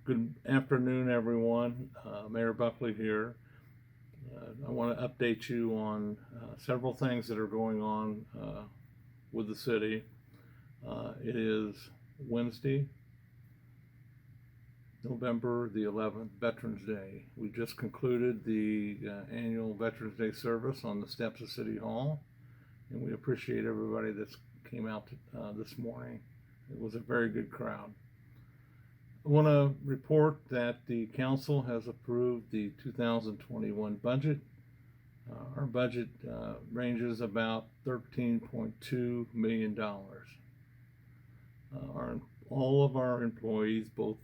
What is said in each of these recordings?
Good afternoon, everyone. Mayor Buckley here. I want to update you on several things that are going on with the city. It is Wednesday, November the 11th, Veterans Day. We just concluded the annual Veterans Day service on the steps of City Hall, and we appreciate everybody that came out this morning. It was a very good crowd. I want to report that the council has approved the 2021 budget. Our budget ranges about $13.2 million. All of our employees, both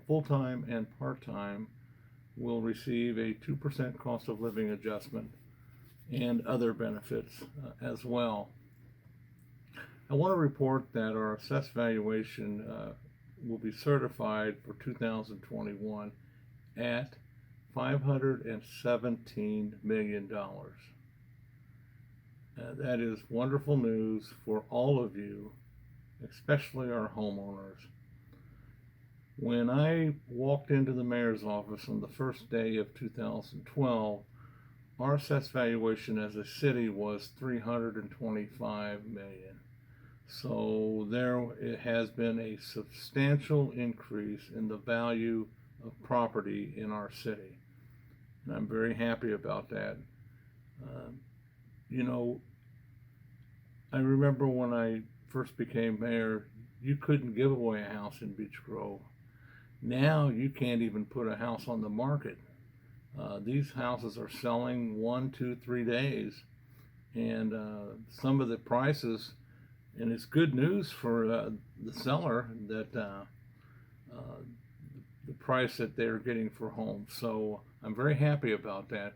full-time and part-time, will receive a 2% cost of living adjustment and other benefits as well. I want to report that our assessed valuation will be certified for 2021 at $517 million. That is wonderful news for all of you, especially our homeowners. When I walked into the mayor's office on the first day of 2012, our assessed valuation as a city was $325 million. So there has been a substantial increase in the value of property in our city, and I'm very happy about that. I remember when I first became mayor, you couldn't give away a house in Beech Grove. Now you can't even put a house on the market. These houses are selling 1, 2, 3 days, and some of the prices. And it's good news for the seller that the price that they're getting for homes. So I'm very happy about that.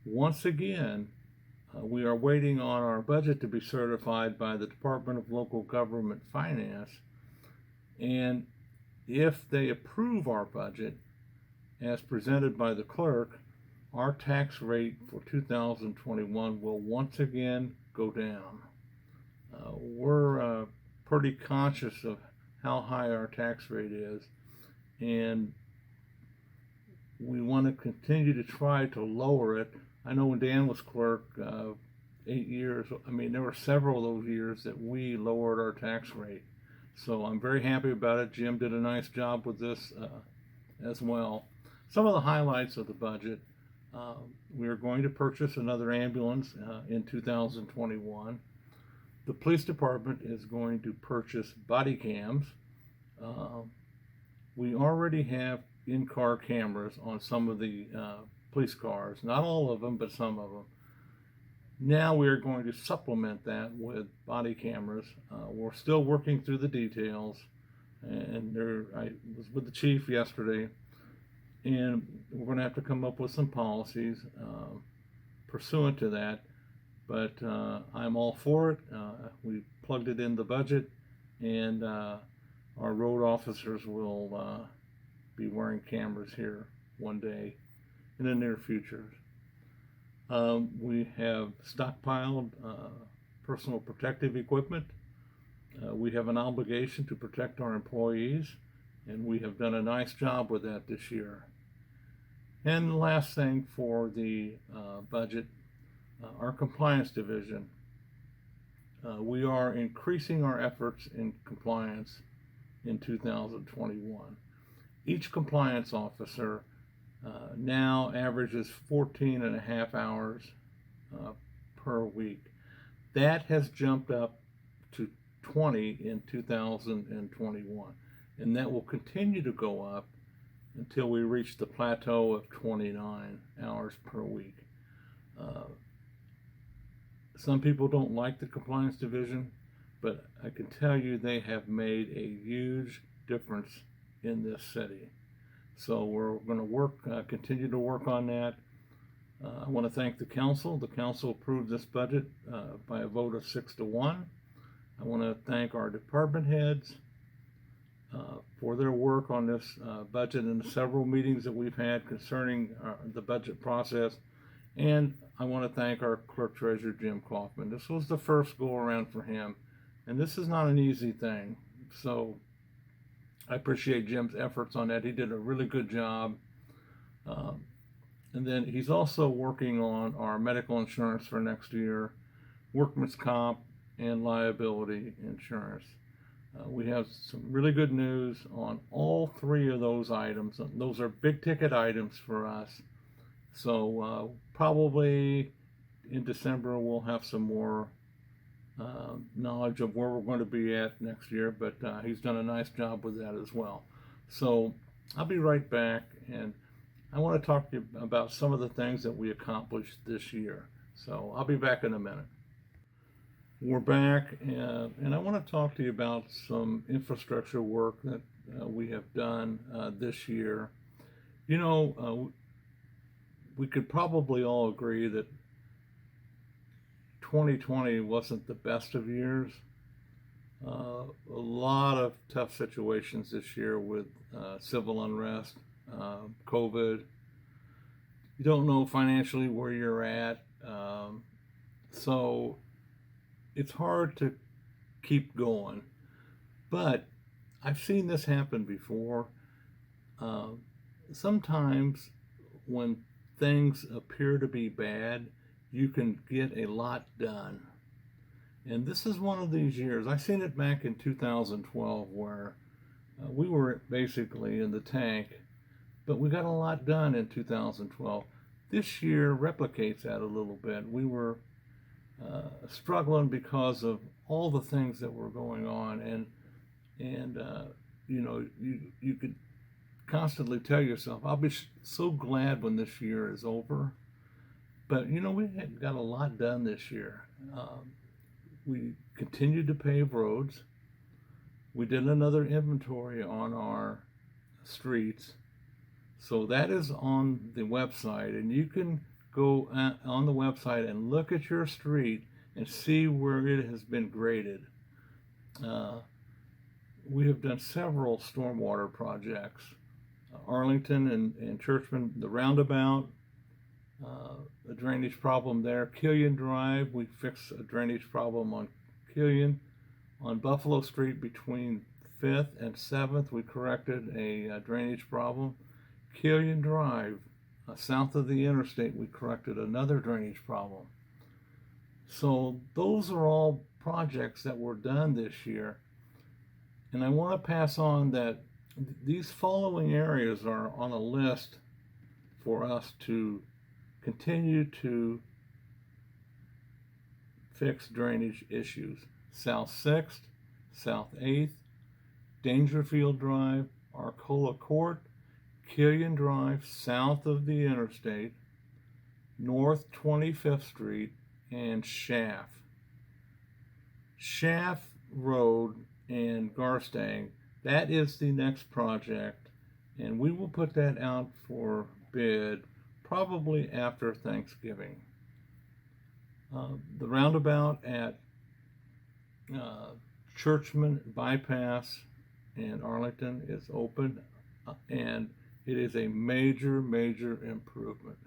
Once again, we are waiting on our budget to be certified by the Department of Local Government Finance. And if they approve our budget as presented by the clerk, our tax rate for 2021 will once again go down. We're pretty conscious of how high our tax rate is, and we want to continue to try to lower it. I know when Dan was clerk, 8 years, there were several of those years that we lowered our tax rate. So I'm very happy about it. Jim did a nice job with this as well. Some of the highlights of the budget: we are going to purchase another ambulance in 2021. The police department is going to purchase body cams. We already have in-car cameras on some of the police cars, not all of them, but some of them. Now we are going to supplement that with body cameras. We're still working through the details, and I was with the chief yesterday, and we're going to have to come up with some policies pursuant to that. But I'm all for it. We plugged it in the budget, and our road officers will be wearing cameras here one day in the near future. We have stockpiled personal protective equipment. We have an obligation to protect our employees, and we have done a nice job with that this year. And the last thing for the budget, our compliance division. We are increasing our efforts in compliance in 2021. Each compliance officer now averages 14 and a half hours per week. That has jumped up to 20 in 2021, and that will continue to go up until we reach the plateau of 29 hours per week. Some people don't like the compliance division, but I can tell you they have made a huge difference in this city. So we're going to continue to work on that. I want to thank the council. The council approved this budget by a vote of 6-1. I want to thank our department heads for their work on this budget and the several meetings that we've had concerning the budget process. And I want to thank our clerk treasurer, Jim Kaufman. This was the first go around for him, and this is not an easy thing. So I appreciate Jim's efforts on that. He did a really good job. Um, and then he's also working on our medical insurance for next year, workman's comp, and liability insurance. We have some really good news on all three of those items. Those are big ticket items for us. So probably in December we'll have some more knowledge of where we're going to be at next year, but he's done a nice job with that as well. So I'll be right back, and I want to talk to you about some of the things that we accomplished this year. So I'll be back in a minute. We're back, and I want to talk to you about some infrastructure work that we have done this year. You know, we could probably all agree that 2020 wasn't the best of years. A lot of tough situations this year with civil unrest, COVID. You don't know financially where you're at. So it's hard to keep going. But I've seen this happen before. Sometimes when things appear to be bad, you can get a lot done. And this is one of these years. I seen it back in 2012 where we were basically in the tank, but we got a lot done in 2012. This year replicates that a little bit. We were struggling because of all the things that were going on, and you know, you could constantly tell yourself, I'll be so glad when this year is over. But you know, we had got a lot done this year. We continued to pave roads. We did another inventory on our streets. So that is on the website, and you can go on the website and look at your street and see where it has been graded. We have done several stormwater projects. Arlington and Churchman, the roundabout, a drainage problem there. Killian Drive, we fixed a drainage problem on Killian. On Buffalo Street between 5th and 7th, we corrected a drainage problem. Killian Drive, south of the interstate, we corrected another drainage problem. So those are all projects that were done this year. And I want to pass on that these following areas are on a list for us to continue to fix drainage issues. South 6th, South 8th, Dangerfield Drive, Arcola Court, Killian Drive, south of the interstate, North 25th Street, and Schaff. Schaff Road and Garstang, that is the next project, and we will put that out for bid probably after Thanksgiving. The roundabout at Churchman Bypass in Arlington is open, and it is a major, major improvement.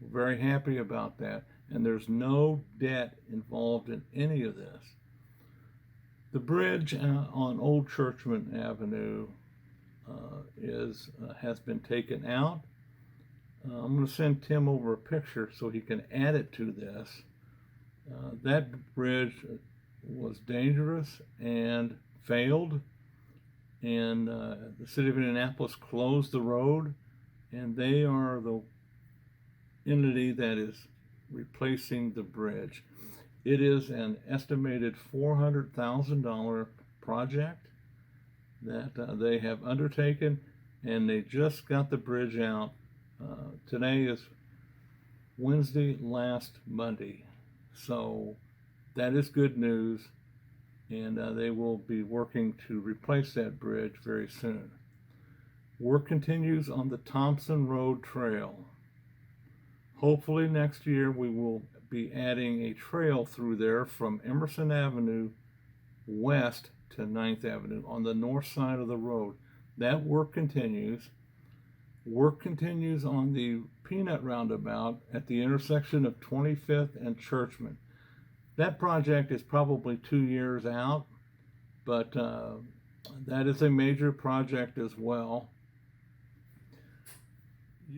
We're very happy about that, and there's no debt involved in any of this. The bridge on Old Churchman Avenue has been taken out. I'm going to send Tim over a picture so he can add it to this. That bridge was dangerous and failed, and the city of Indianapolis closed the road, and they are the entity that is replacing the bridge. It is an estimated $400,000 project that they have undertaken, and they just got the bridge out. Today is Wednesday, last Monday. So that is good news, and they will be working to replace that bridge very soon. Work continues on the Thompson Road Trail. Hopefully next year we will be adding a trail through there from Emerson Avenue west to 9th Avenue on the north side of the road. That work continues. Work continues on the Peanut Roundabout at the intersection of 25th and Churchman. That project is probably 2 years out, but That is a major project as well.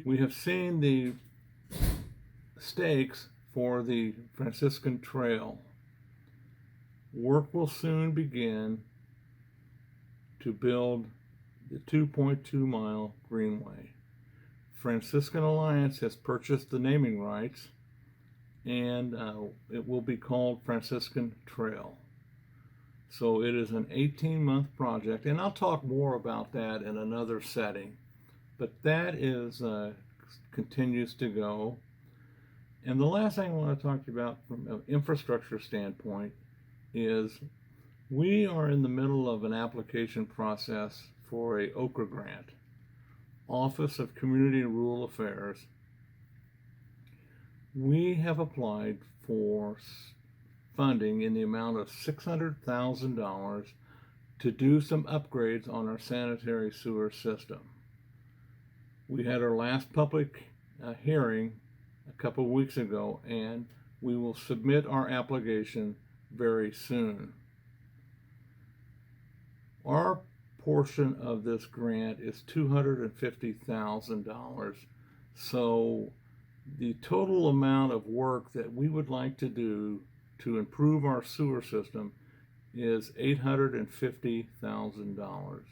We have seen the stakes for the Franciscan Trail. Work will soon begin to build the 2.2 mile greenway. Franciscan Alliance has purchased the naming rights, and it will be called Franciscan Trail. So it is an 18-month project, and I'll talk more about that in another setting. But that is continues to go. And the last thing I want to talk to you about from an infrastructure standpoint is we are in the middle of an application process for a OKRA grant, Office of Community and Rural Affairs. We have applied for funding in the amount of $600,000 to do some upgrades on our sanitary sewer system. We had our last public hearing a couple of weeks ago, and we will submit our application very soon. Our portion of this grant is $250,000. So the total amount of work that we would like to do to improve our sewer system is $850,000.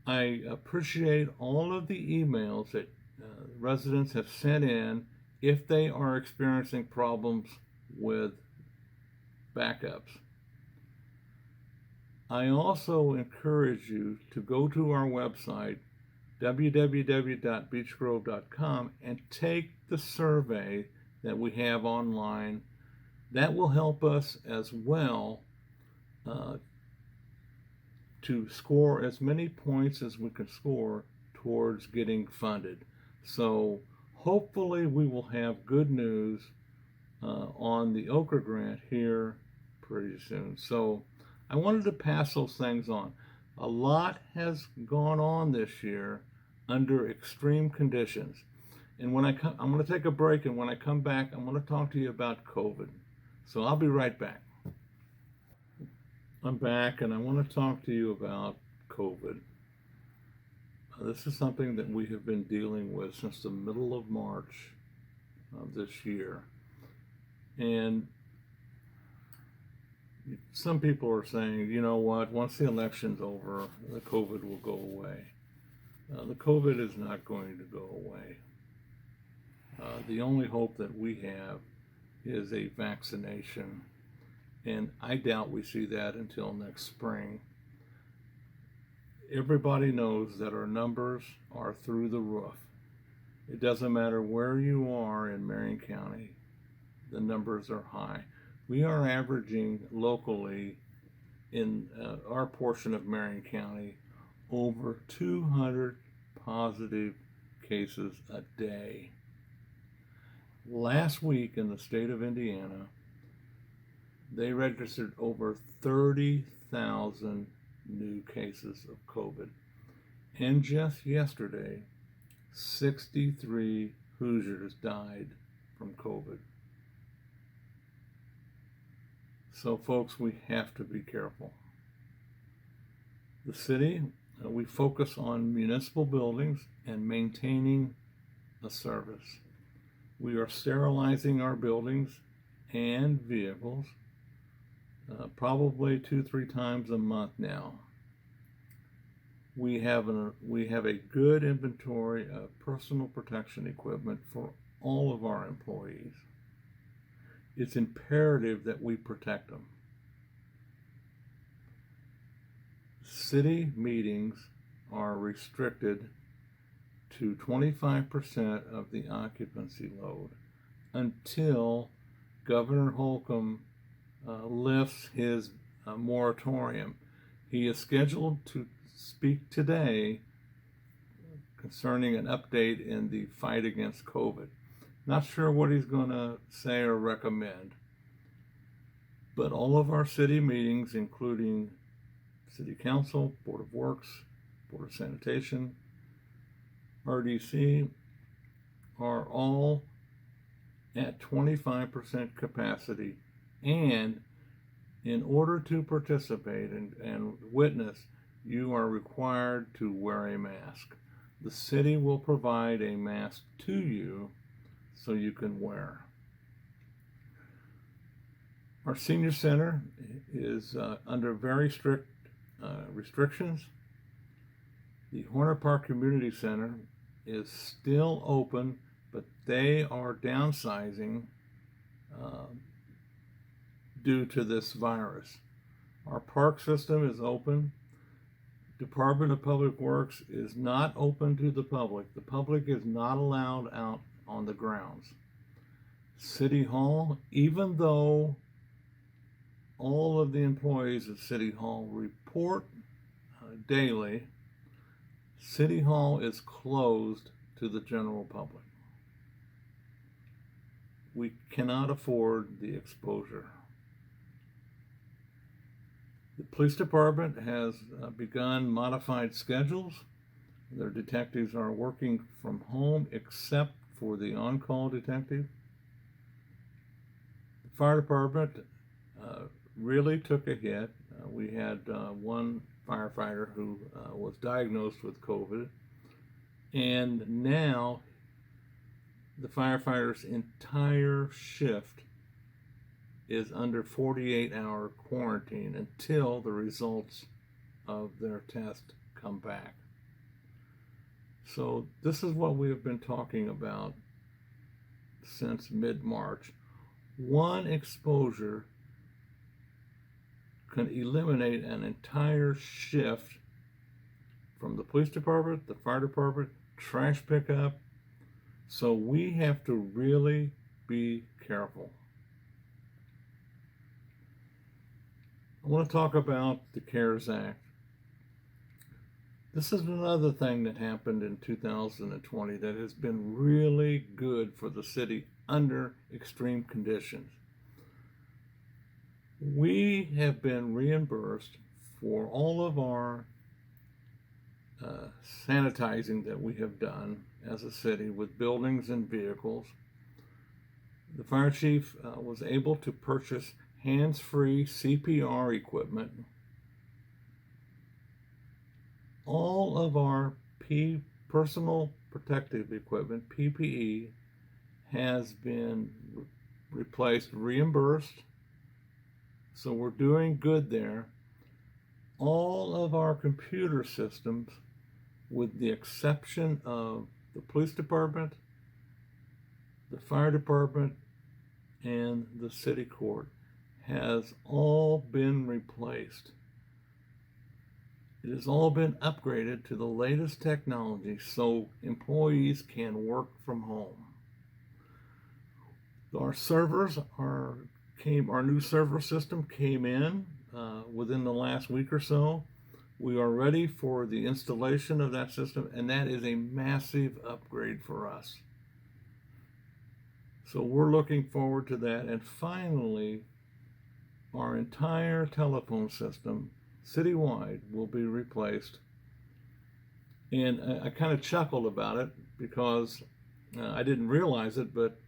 I appreciate all of the emails that residents have sent in if they are experiencing problems with backups. I also encourage you to go to our website, www.beechgrove.com, and take the survey that we have online. That will help us as well to score as many points as we can score towards getting funded. So hopefully we will have good news on the OKRA grant here pretty soon. So I wanted to pass those things on. A lot has gone on this year under extreme conditions. And when I'm going to take a break, and when I come back, I'm going to talk to you about COVID. So I'll be right back. I'm back, and I want to talk to you about COVID. This is something that we have been dealing with since the middle of March of this year. And some people are saying, you know what, once the election's over, the COVID will go away. The COVID is not going to go away. The only hope that we have is a vaccination, and I doubt we see that until next spring. Everybody knows that our numbers are through the roof. It doesn't matter where you are in Marion County, the numbers are high. We are averaging locally in our portion of Marion County over 200 positive cases a day. Last week in the state of Indiana, they registered over 30,000 new cases of COVID. And just yesterday, 63 Hoosiers died from COVID. So folks, we have to be careful. The city, we focus on municipal buildings and maintaining a service. We are sterilizing our buildings and vehicles probably 2-3 times a month now. We have a good inventory of personal protection equipment for all of our employees. It's imperative that we protect them. City meetings are restricted to 25% of the occupancy load until Governor Holcomb lifts his moratorium. He is scheduled to speak today concerning an update in the fight against COVID. Not sure what he's going to say or recommend, but all of our city meetings, including City Council, Board of Works, Board of Sanitation, RDC, are all at 25% capacity, and In order to participate and witness, you are required to wear a mask. The city will provide a mask to you so you can wear. Our senior center is under very strict restrictions. The Horner Park Community Center is still open, but they are downsizing due to this virus. Our park system is open. Department of Public Works is not open to the public. The public is not allowed out on the grounds. City Hall, even though all of the employees at City Hall report daily, City Hall is closed to the general public. We cannot afford the exposure. The police department has begun modified schedules. Their detectives are working from home except for the on-call detective. The fire department really took a hit. We had one firefighter who was diagnosed with COVID, and now the firefighter's entire shift is under 48-hour quarantine until the results of their test come back. So this is what we have been talking about since mid-March. One exposure can eliminate an entire shift from the police department, the fire department, trash pickup. So we have to really be careful. I want to talk about the CARES Act. This is another thing that happened in 2020 that has been really good for the city under extreme conditions. We have been reimbursed for all of our sanitizing that we have done as a city with buildings and vehicles. The fire chief was able to purchase hands-free CPR equipment. All of our personal protective equipment, PPE, has been replaced, reimbursed. So we're doing good there. All of our computer systems, with the exception of the police department, the fire department, and the city court, has all been replaced. It has all been upgraded to the latest technology so employees can work from home. Our servers our new server system came in within the last week or so. We are ready for the installation of that system, and that is a massive upgrade for us. So we're looking forward to that. And finally, our entire telephone system citywide will be replaced. And I kind of chuckled about it because I didn't realize it, but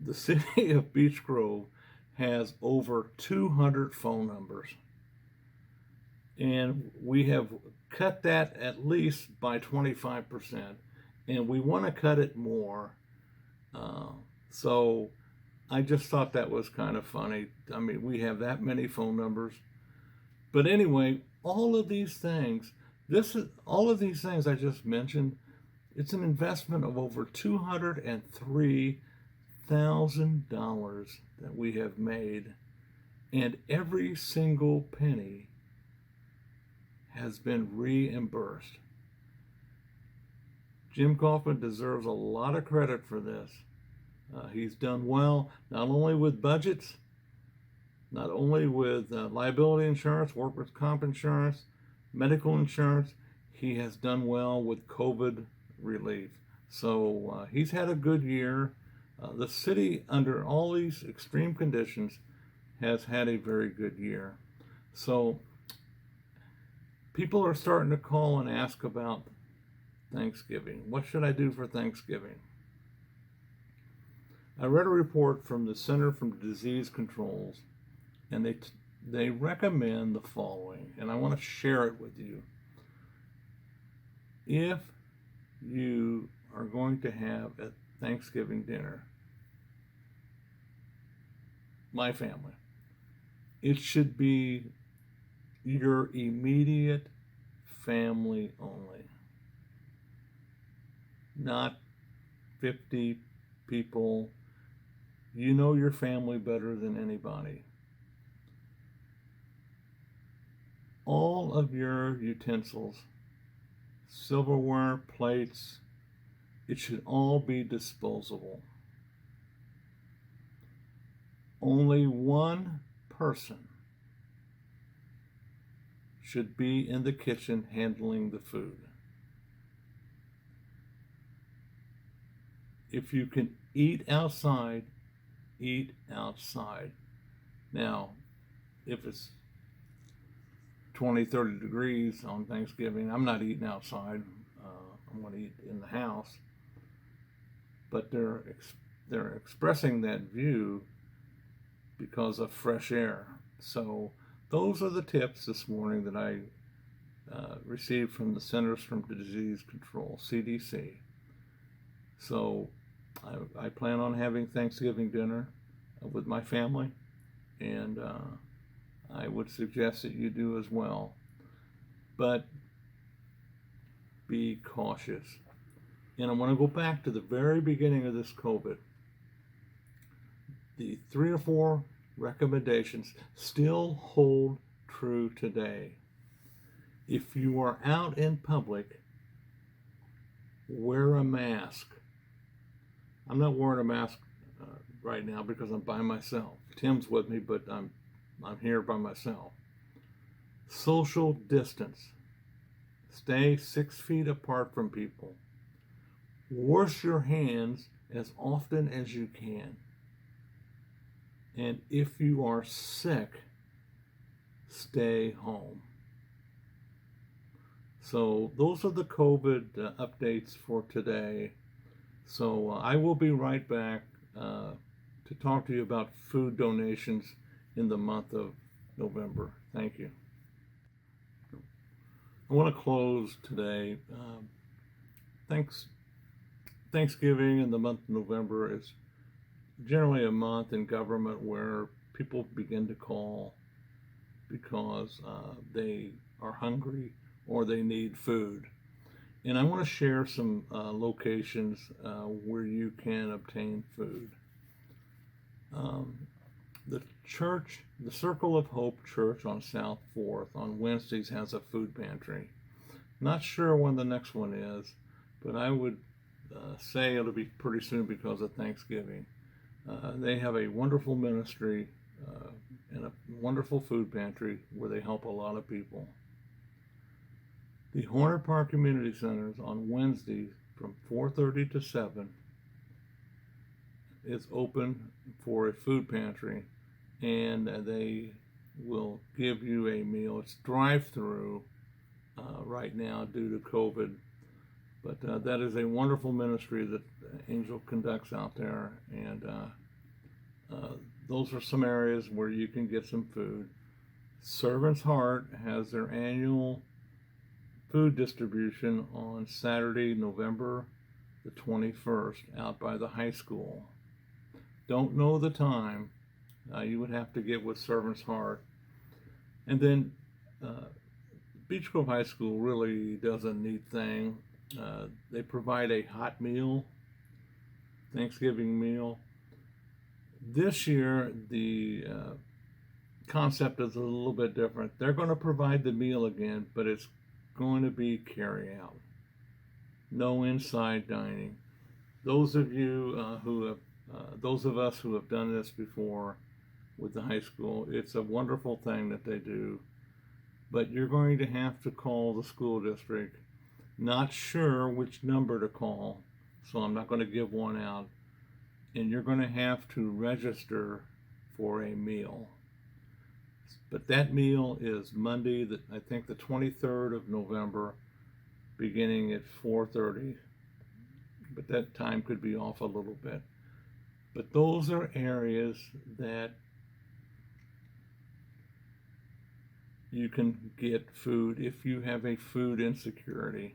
the city of Beech Grove has over 200 phone numbers. And we have cut that at least by 25%. And we want to cut it more. So I just thought that was kind of funny. I mean, we have that many phone numbers. But anyway, all of these things I just mentioned, it's an investment of over $203,000 that we have made, and every single penny has been reimbursed. Jim Kaufman deserves a lot of credit for this. He's done well, not only with budgets, not only with liability insurance, workers' comp insurance, medical insurance. He has done well with COVID relief. So he's had a good year. The city, under all these extreme conditions, has had a very good year. So people are starting to call and ask about Thanksgiving. What should I do for Thanksgiving? I read a report from the Center for Disease Controls, and they recommend the following, and I want to share it with you. If you are going to have a Thanksgiving dinner, my family, it should be your immediate family only, not 50 people. You know your family better than anybody. All of your utensils, silverware, plates, it should all be disposable. Only one person should be in the kitchen handling the food. If you can eat outside, eat outside. Now, if it's 20, 30 degrees on Thanksgiving, I'm not eating outside. I'm going to eat in the house. But they're expressing that view because of fresh air. So those are the tips this morning that I received from the Centers for Disease Control, CDC. So I plan on having Thanksgiving dinner with my family, and I would suggest that you do as well. But be cautious. And I want to go back to the very beginning of this COVID. The 3 or 4 recommendations still hold true today. If you are out in public, wear a mask. I'm not wearing a mask right now because I'm by myself. Tim's with me, but I'm here by myself. Social distance. Stay 6 feet apart from people. Wash your hands as often as you can. And if you are sick, stay home. So those are the COVID updates for today. So I will be right back to talk to you about food donations in the month of November. Thank you. I want to close today. Thanksgiving in the month of November is generally a month in government where people begin to call because they are hungry or they need food. And I want to share some locations where you can obtain food. The church, the Circle of Hope Church on South 4th on Wednesdays has a food pantry. Not sure when the next one is, but I would say it'll be pretty soon because of Thanksgiving. They have a wonderful ministry and a wonderful food pantry where they help a lot of people. The Horner Park Community Centers on Wednesdays from 4:30 to 7 is open for a food pantry, and they will give you a meal. It's drive-through right now due to COVID, but that is a wonderful ministry that Angel conducts out there, and those are some areas where you can get some food. Servant's Heart has their annual food distribution on Saturday, November the 21st, out by the high school. Don't know the time. You would have to get with Servant's Heart. And then Beech Grove High School really does a neat thing. They provide a hot meal, Thanksgiving meal. This year, the concept is a little bit different. They're going to provide the meal again, but it's going to be carry out. No inside dining. Those of you those of us who have done this before with the high school, it's a wonderful thing that they do. But you're going to have to call the school district. Not sure which number to call, so I'm not going to give one out. And you're going to have to register for a meal. But that meal is Monday, I think the 23rd of November, beginning at 4:30. But that time could be off a little bit. But those are areas that you can get food if you have a food insecurity.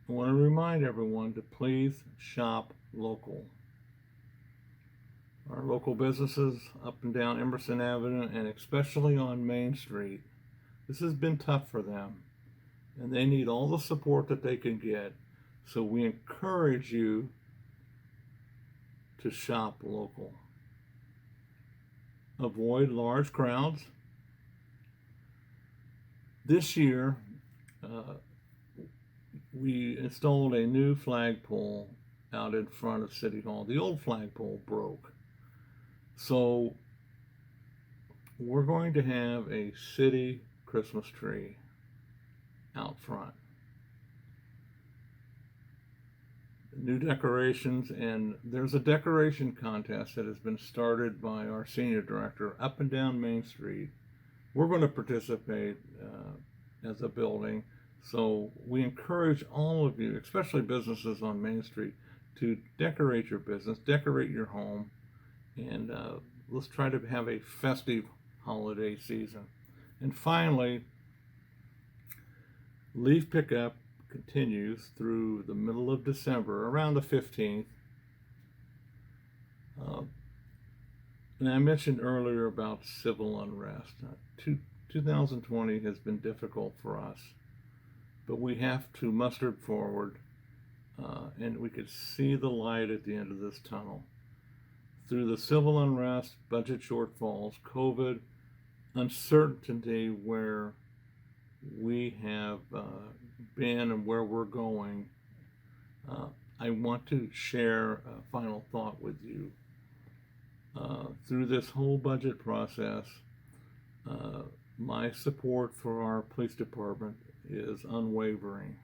I want to remind everyone to please shop local. Our local businesses up and down Emerson Avenue, and especially on Main Street, this has been tough for them, and they need all the support that they can get. So we encourage you to shop local. Avoid large crowds. This year, we installed a new flagpole out in front of City Hall. The old flagpole broke. So we're going to have a city Christmas tree out front. New decorations, and there's a decoration contest that has been started by our senior director up and down Main Street. We're going to participate as a building, so we encourage all of you, especially businesses on Main Street, to decorate your business, decorate your home, and let's try to have a festive holiday season. And finally, leaf pickup continues through the middle of December, around the 15th. And I mentioned earlier about civil unrest. 2020 has been difficult for us, but we have to muster forward, and we could see the light at the end of this tunnel. Through the civil unrest, budget shortfalls, COVID, uncertainty where we have been and where we're going, I want to share a final thought with you. Through this whole budget process, my support for our police department is unwavering.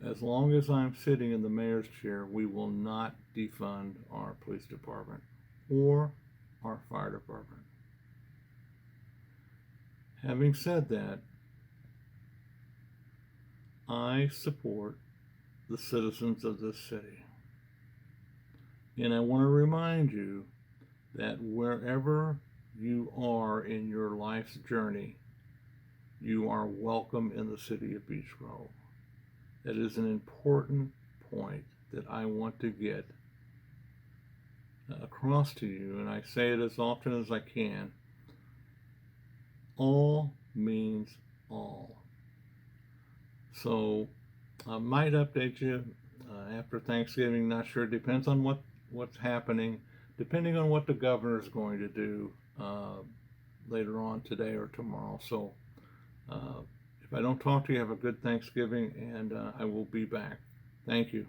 As long as I'm sitting in the mayor's chair, we will not defund our police department or our fire department. Having said that, I support the citizens of this city. And I want to remind you that wherever you are in your life's journey, you are welcome in the city of Beech Grove. That is an important point that I want to get across to you, and I say it as often as I can. All means all. So I might update you after Thanksgiving. Not sure. It depends on what's happening, depending on what the governor is going to do later on today or tomorrow. So if I don't talk to you, have a good Thanksgiving, and I will be back. Thank you.